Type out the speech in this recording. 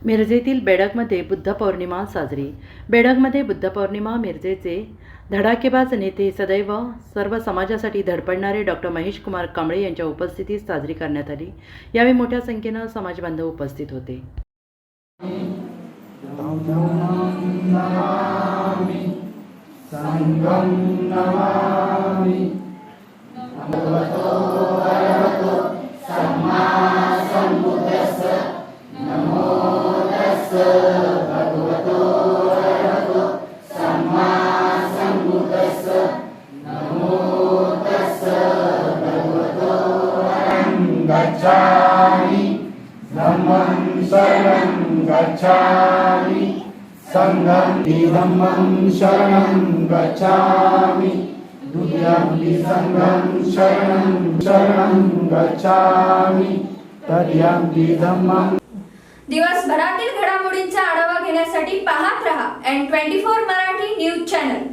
मिरजेतील बेडगमध्ये बुद्ध पौर्णिमा साजरी। बेडगमध्ये बुद्ध पौर्णिमा मिरजेचे धडाकेबाज नेते सदैव सर्व समाजासाठी धडपडणारे डॉक्टर महेश कुमार कांबळे यांच्या उपस्थितीत साजरी करण्यात आली। यावेळी मोठ्या संख्येने समाज बांधव उपस्थित होते। गच्छामि धम्मं शरणं गच्छामि संघं धम्मं शरणं गच्छामि द्वितीयं संघं शरणं गच्छामि तृतीयं धम्मं। दिवसभरातील घडामोडींचा आढावा घेण्यासाठी पाहत रहा N24 मराठी न्यूज चॅनल।